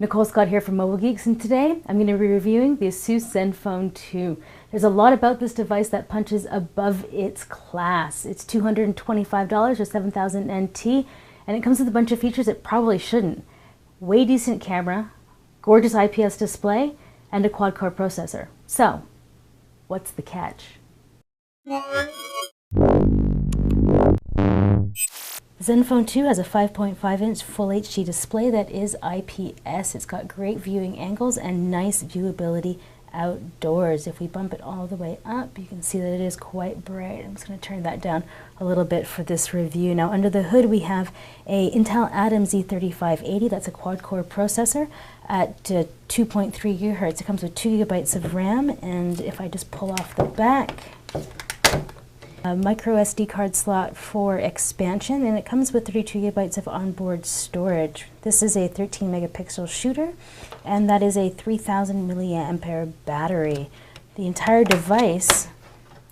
Nicole Scott here from Mobile Geeks, and today I'm going to be reviewing the ASUS ZenFone 2. There's a lot about this device that punches above its class. It's $225 or 7,000 NT, and it comes with a bunch of features it probably shouldn't. Way decent camera, gorgeous IPS display, and a quad-core processor. So, what's the catch? ZenFone 2 has a 5.5-inch Full HD display that is IPS. It's got great viewing angles and nice viewability outdoors. If we bump it all the way up, you can see that it is quite bright. I'm just going to turn that down a little bit for this review. Now, under the hood, we have a Intel Atom Z3580. That's a quad-core processor at 2.3 gigahertz. It comes with 2 gigabytes of RAM, and if I just pull off the back, a MicroSD card slot for expansion, and it comes with 32 gigabytes of onboard storage. This is a 13 megapixel shooter, and that is a 3000 milliampere battery. The entire device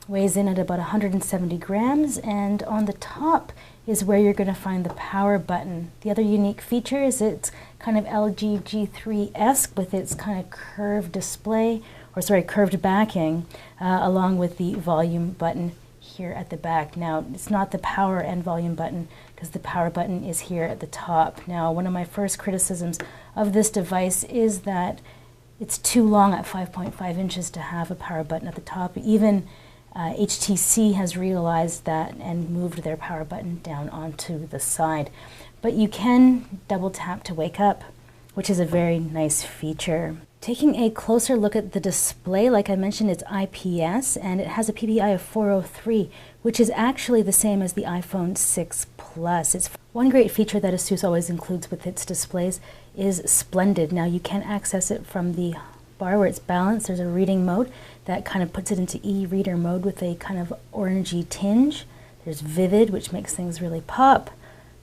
weighs in at about 170 grams, and on the top is where you're going to find the power button. The other unique feature is it's kind of LG G3-esque with its kind of curved display, or sorry, curved backing, along with the volume button here at the back. Now, it's not the power and volume button because the power button is here at the top. Now, one of my first criticisms of this device is that it's too long at 5.5 inches to have a power button at the top. Even HTC has realized that and moved their power button down onto the side. But you can double tap to wake up, which is a very nice feature. Taking a closer look at the display, like I mentioned, it's IPS, and it has a PPI of 403, which is actually the same as the iPhone 6 Plus. It's one great feature that ASUS always includes with its displays is Splendid. Now, you can access it from the bar where it's balanced. There's a reading mode that kind of puts it into e-reader mode with a kind of orangey tinge. There's Vivid, which makes things really pop.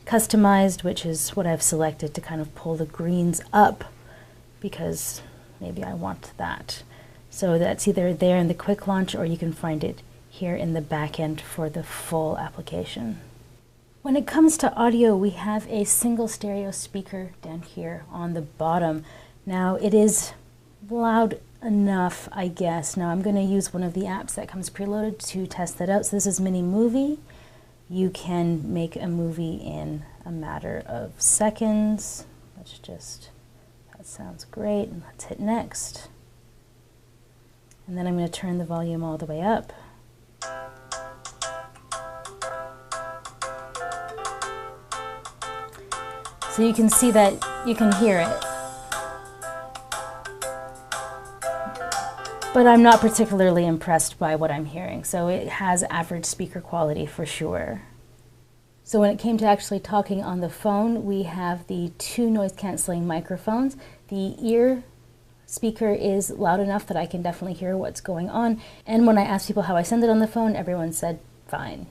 Customized, which is what I've selected to kind of pull the greens up because maybe I want that. So that's either there in the quick launch, or you can find it here in the back end for the full application. When it comes to audio, we have a single stereo speaker down here on the bottom. Now, it is loud enough, I guess. Now, I'm going to use one of the apps that comes preloaded to test that out. So this is Mini Movie. You can make a movie in a matter of seconds. Let's just... That sounds great. Let's hit next. And then I'm going to turn the volume all the way up. So you can see that you can hear it. But I'm not particularly impressed by what I'm hearing. So it has average speaker quality for sure. So when it came to actually talking on the phone, we have the two noise-canceling microphones. The ear speaker is loud enough that I can definitely hear what's going on. And when I asked people how I sounded on the phone, everyone said fine.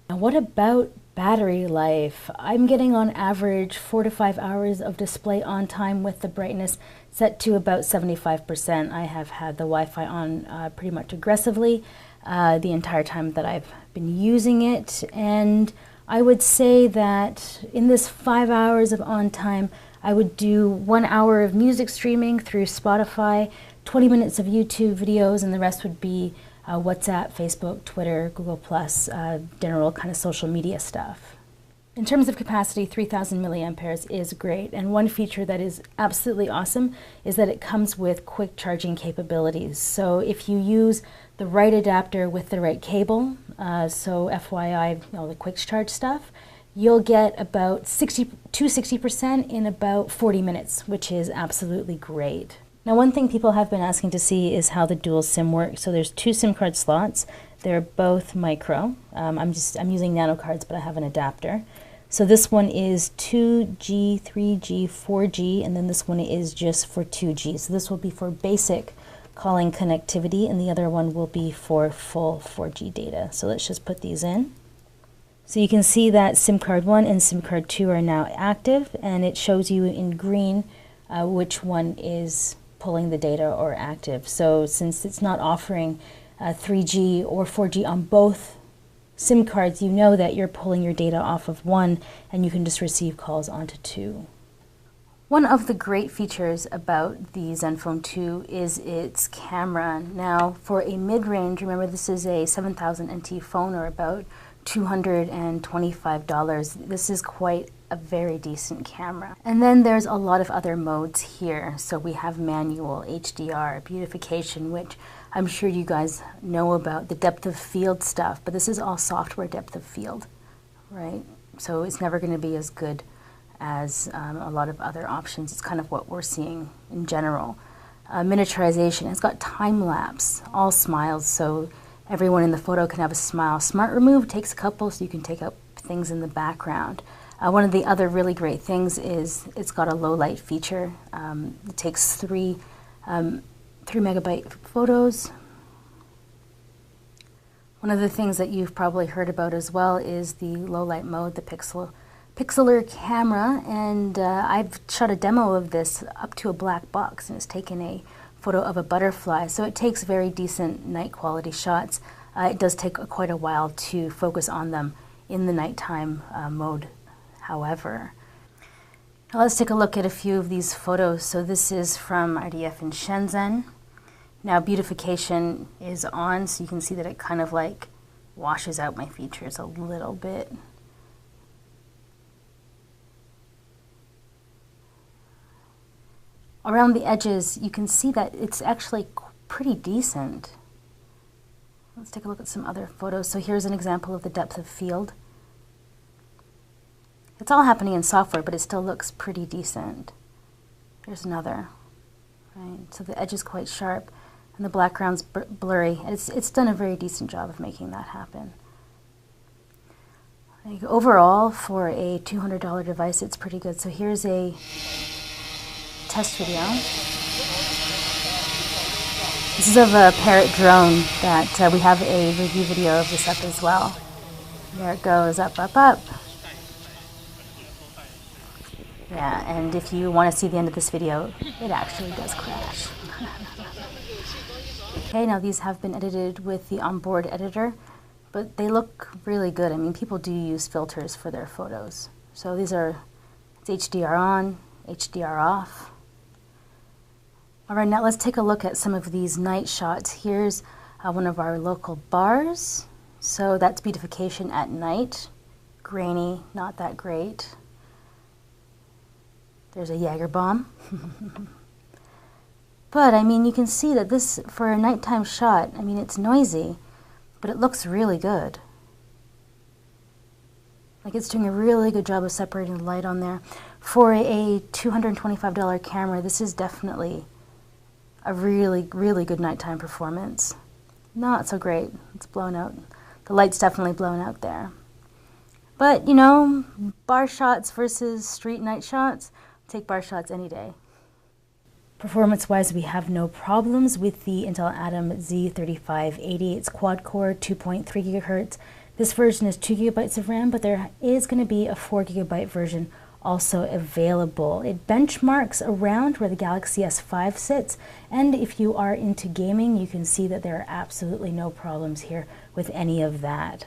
Now, what about battery life? I'm getting on average 4 to 5 hours of display on time with the brightness set to about 75%. I have had the Wi-Fi on pretty much aggressively the entire time that I've been using it, and I would say that in this 5 hours of on time, I would do 1 hour of music streaming through Spotify, 20 minutes of YouTube videos, and the rest would be WhatsApp, Facebook, Twitter, Google+, general kind of social media stuff. In terms of capacity, 3000 milliamperes is great, and one feature that is absolutely awesome is that it comes with quick charging capabilities. So if you use the right adapter with the right cable, so FYI, you know, the quick charge stuff, you'll get about 60% in about 40 minutes, which is absolutely great. Now, one thing people have been asking to see is how the dual SIM works. So there's two SIM card slots. They're both micro. I'm using nano cards, but I have an adapter. So this one is 2G, 3G, 4G, and then this one is just for 2G. So this will be for basic calling connectivity, and the other one will be for full 4G data. So let's just put these in. So you can see that SIM card 1 and SIM card 2 are now active, and it shows you in green which one is pulling the data or active. So since it's not offering 3G or 4G on both SIM cards, you know that you're pulling your data off of one, and you can just receive calls onto two. One of the great features about the ZenFone 2 is its camera. Now, for a mid-range, remember this is a 7000 NT phone, or about $225. This is quite a very decent camera. And then there's a lot of other modes here. So we have manual, HDR, beautification, which I'm sure you guys know about, the depth of field stuff, but this is all software depth of field, right? So it's never going to be as good as a lot of other options. It's kind of what we're seeing in general. Miniaturization, it's got time lapse, all smiles, so everyone in the photo can have a smile. Smart remove takes a couple, so you can take up things in the background. One of the other really great things is it's got a low light feature. It takes 3 megabyte photos. One of the things that you've probably heard about as well is the low light mode, the pixeler camera, and I've shot a demo of this up to a black box, and it's taken a photo of a butterfly, so it takes very decent night quality shots. It does take quite a while to focus on them in the nighttime mode, however. Now let's take a look at a few of these photos. So this is from RDF in Shenzhen. Now beautification is on, so you can see that it kind of like washes out my features a little bit. Around the edges, you can see that it's actually pretty decent. Let's take a look at some other photos. So here's an example of the depth of field. It's all happening in software, but it still looks pretty decent. Here's another, right? So the edge is quite sharp, and the background's blurry. It's done a very decent job of making that happen. I think overall, for a $200 device, it's pretty good. So here's a test video. This is of a Parrot drone that we have a review video of this up as well. There it goes, up, up, up. Yeah, and if you want to see the end of this video, it actually does crash. Okay, now these have been edited with the onboard editor, but they look really good. I mean, people do use filters for their photos. So these are, it's HDR on, HDR off. All right, now let's take a look at some of these night shots. Here's one of our local bars. So that's beautification at night. Grainy, not that great. There's a Jaeger bomb. But I mean, you can see that this, for a nighttime shot, I mean, it's noisy, but it looks really good. Like, it's doing a really good job of separating the light on there. For a $225 camera, this is definitely a really, really good nighttime performance. Not so great. It's blown out. The light's definitely blown out there. But, you know, bar shots versus street night shots, take bar shots any day. Performance-wise, we have no problems with the Intel Atom Z3580. It's quad-core, 2.3 gigahertz. This version is 2 gigabytes of RAM, but there is going to be a 4 gigabyte version also available. It benchmarks around where the Galaxy S5 sits, and if you are into gaming, you can see that there are absolutely no problems here with any of that.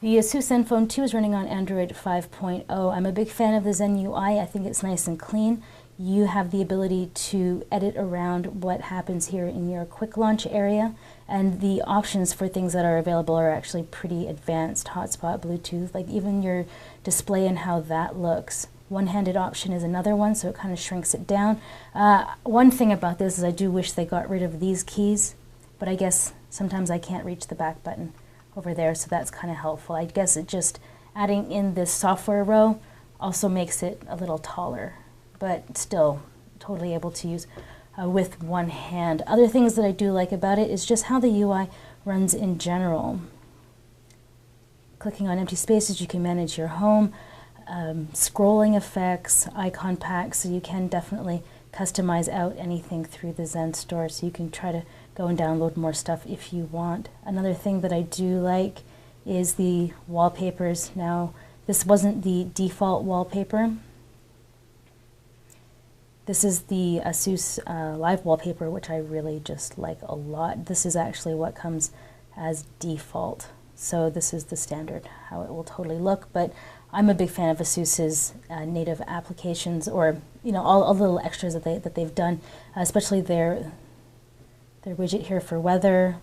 The ASUS ZenFone 2 is running on Android 5.0. I'm a big fan of the ZenUI. I think it's nice and clean. You have the ability to edit around what happens here in your quick launch area, and the options for things that are available are actually pretty advanced. Hotspot, Bluetooth, like even your display and how that looks. One-handed option is another one, so it kind of shrinks it down. One thing about this is I do wish they got rid of these keys. but I guess sometimes I can't reach the back button over there, so that's kind of helpful. I guess it just adding in this software row also makes it a little taller, but still totally able to use with one hand. Other things that I do like about it is just how the UI runs in general. Clicking on empty spaces, you can manage your home, scrolling effects, icon packs, so you can definitely customize out anything through the Zen store, so you can try to go and download more stuff if you want. Another thing that I do like is the wallpapers. Now, this wasn't the default wallpaper. This is the ASUS Live wallpaper, which I really just like a lot. This is actually what comes as default. So this is the standard, how it will totally look. But I'm a big fan of ASUS's native applications, or all the little extras that they've done, especially their widget here for weather.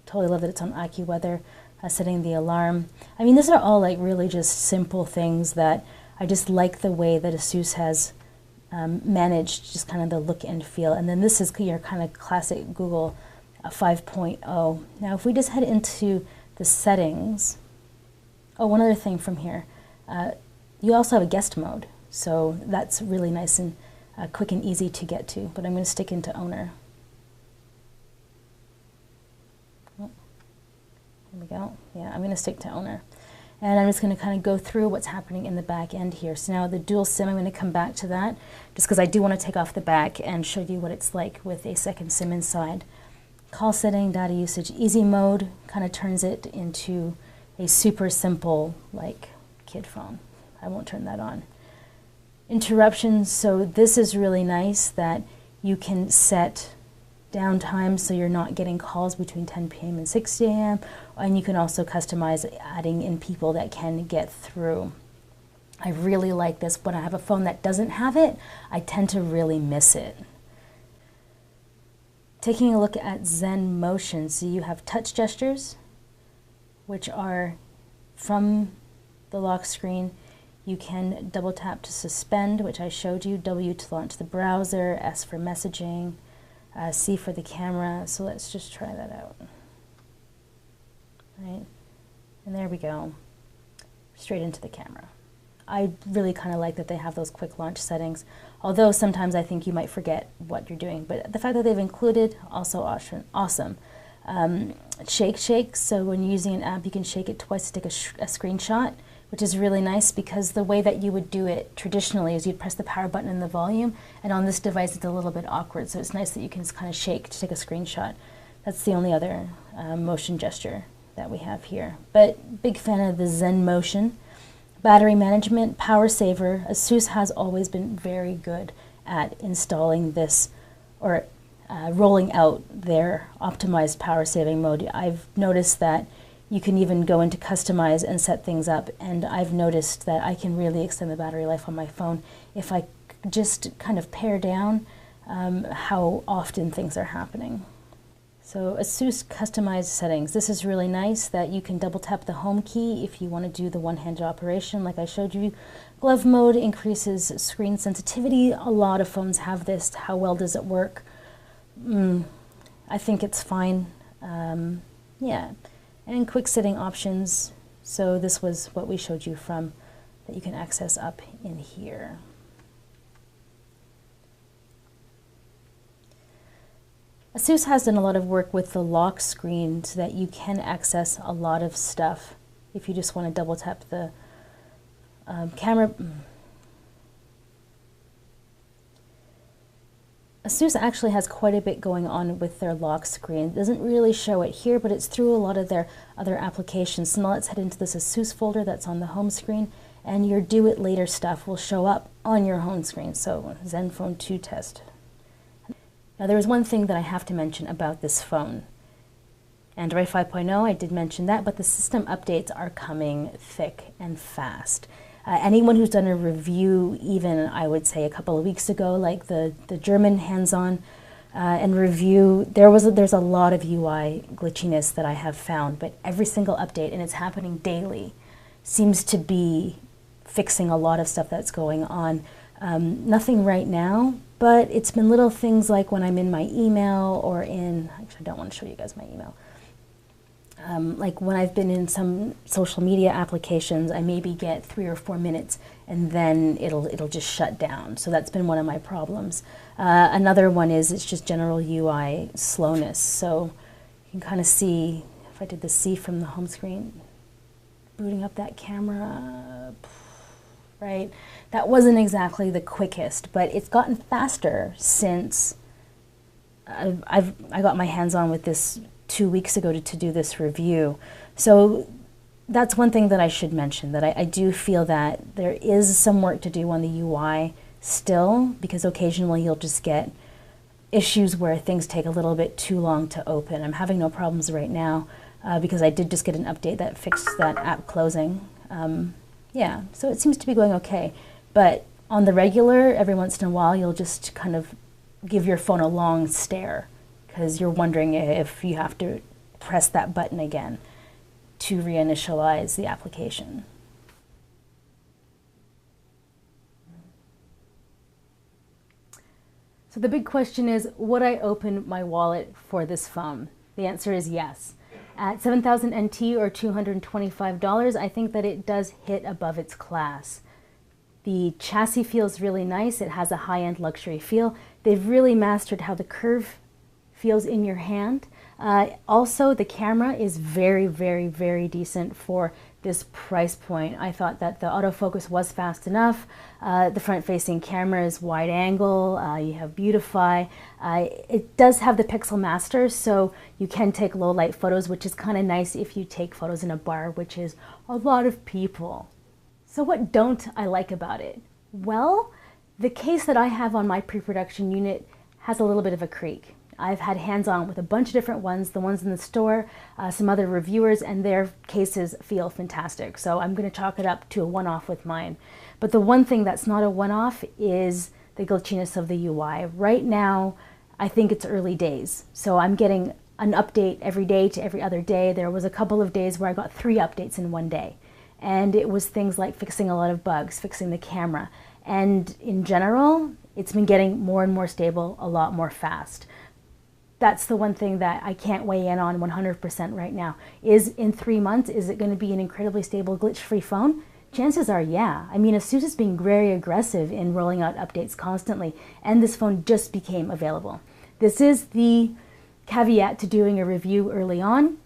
Totally love that it's on AccuWeather, setting the alarm. I mean, these are all like really just simple things that I just like the way that ASUS has managed just kind of the look and feel. And then this is your kind of classic Google 5.0. Now, if we just head into the settings, oh, one other thing from here, you also have a guest mode, so that's really nice and quick and easy to get to. But I'm going to stick into owner. There we go. Yeah, I'm going to stick to owner. And I'm just going to kind of go through what's happening in the back end here. So now the dual SIM, I'm going to come back to that, just because I do want to take off the back and show you what it's like with a second SIM inside. Call setting, data usage, easy mode kind of turns it into a super simple, like, kid phone. I won't turn that on. Interruptions, so this is really nice that you can set downtime so you're not getting calls between 10 p.m. and 6 a.m. And you can also customize adding in people that can get through. I really like this. When I have a phone that doesn't have it, I tend to really miss it. Taking a look at Zen Motion, so you have touch gestures, which are from the lock screen. You can double tap to suspend, which I showed you, W to launch the browser, S for messaging, C for the camera. So let's just try that out. Right, and there we go, straight into the camera. I really kind of like that they have those quick launch settings, although sometimes I think you might forget what you're doing, but the fact that they've included, also awesome. Shake, so when you're using an app, you can shake it twice to take a screenshot, which is really nice, because the way that you would do it traditionally is you'd press the power button and the volume, and on this device it's a little bit awkward, so it's nice that you can just kind of shake to take a screenshot. That's the only other motion gesture that we have here. But big fan of the Zen Motion. Battery management, power saver. ASUS has always been very good at installing this, or rolling out their optimized power saving mode. I've noticed that you can even go into customize and set things up, and I've noticed that I can really extend the battery life on my phone if I just kind of pare down how often things are happening. So ASUS customized settings. This is really nice that you can double tap the home key if you want to do the one-handed operation like I showed you. Glove mode increases screen sensitivity. A lot of phones have this. How well does it work? I think it's fine. Yeah. And quick setting options. So this was what we showed you from that you can access up in here. ASUS has done a lot of work with the lock screen so that you can access a lot of stuff if you just want to double tap the camera. ASUS actually has quite a bit going on with their lock screen. It doesn't really show it here, but it's through a lot of their other applications. So now let's head into this ASUS folder that's on the home screen, and your do it later stuff will show up on your home screen. So Zenfone 2 test. Now there is one thing that I have to mention about this phone. Android 5.0, I did mention that, but the system updates are coming thick and fast. Anyone who's done a review, even I would say a couple of weeks ago, like the German hands-on and review, there's a lot of UI glitchiness that I have found, but every single update, and it's happening daily, seems to be fixing a lot of stuff that's going on. Nothing right now, but it's been little things like when I'm in my email or in, actually I don't want to show you guys my email. Like when I've been in some social media applications, I maybe get 3 or 4 minutes and then it'll just shut down. So that's been one of my problems. Another one is it's just general UI slowness. So you can kind of see, if I did the C from the home screen, booting up that camera, right? That wasn't exactly the quickest, but it's gotten faster since I got my hands on with this 2 weeks ago to do this review. So that's one thing that I should mention, that I do feel that there is some work to do on the UI still, because occasionally you'll just get issues where things take a little bit too long to open. I'm having no problems right now because I did just get an update that fixed that app closing. Yeah, so it seems to be going okay. But on the regular, every once in a while, you'll just kind of give your phone a long stare because you're wondering if you have to press that button again to reinitialize the application. So the big question is, would I open my wallet for this phone? The answer is yes. At 7,000 NT or $225, I think that it does hit above its class. The chassis feels really nice. It has a high-end luxury feel. They've really mastered how the curve feels in your hand. Also, the camera is very, very, very decent for this price point. I thought that the autofocus was fast enough. The front-facing camera is wide angle. You have Beautify. It does have the Pixel Master, so you can take low light photos, which is kind of nice if you take photos in a bar, which is a lot of people. So what don't I like about it? Well, the case that I have on my pre-production unit has a little bit of a creak. I've had hands-on with a bunch of different ones, the ones in the store, some other reviewers, and their cases feel fantastic. So I'm going to chalk it up to a one-off with mine. But the one thing that's not a one-off is the glitchiness of the UI. Right now, I think it's early days. So I'm getting an update every day to every other day. There was a couple of days where I got 3 updates in one day. And it was things like fixing a lot of bugs, fixing the camera. And in general, it's been getting more and more stable, a lot more fast. That's the one thing that I can't weigh in on 100% right now. Is in 3 months, is it going to be an incredibly stable, glitch-free phone? Chances are, yeah. I mean, ASUS is being very aggressive in rolling out updates constantly, and this phone just became available. This is the caveat to doing a review early on.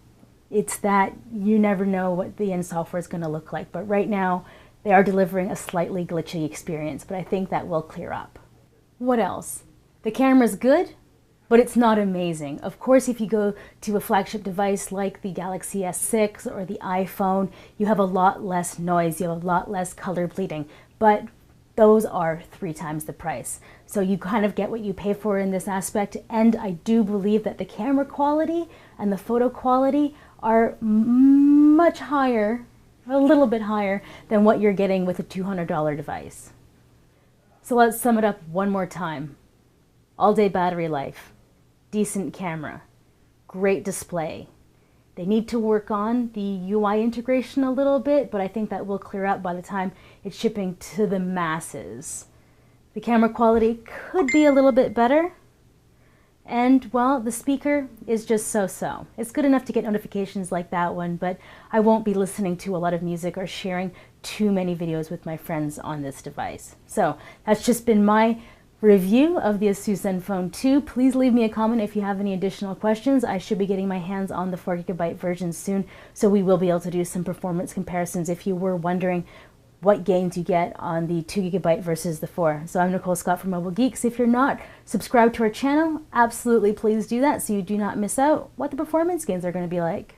It's that you never know what the end software is going to look like, but right now, they are delivering a slightly glitchy experience, but I think that will clear up. What else? The camera's good, but it's not amazing. Of course, if you go to a flagship device like the Galaxy S6 or the iPhone, you have a lot less noise, you have a lot less color bleeding, but those are 3 times the price. So you kind of get what you pay for in this aspect, and I do believe that the camera quality and the photo quality are much higher, a little bit higher, than what you're getting with a $200 device. So let's sum it up one more time. All-day battery life, decent camera, great display. They need to work on the UI integration a little bit, but I think that will clear up by the time it's shipping to the masses. The camera quality could be a little bit better. And, well, the speaker is just so-so. It's good enough to get notifications like that one, but I won't be listening to a lot of music or sharing too many videos with my friends on this device. So that's just been my review of the ASUS ZenFone 2. Please leave me a comment if you have any additional questions. I should be getting my hands on the 4GB version soon, so we will be able to do some performance comparisons if you were wondering what gains you get on the 2GB versus the 4. So I'm Nicole Scott from Mobile Geeks. If you're not subscribed to our channel, absolutely please do that so you do not miss out what the performance gains are going to be like.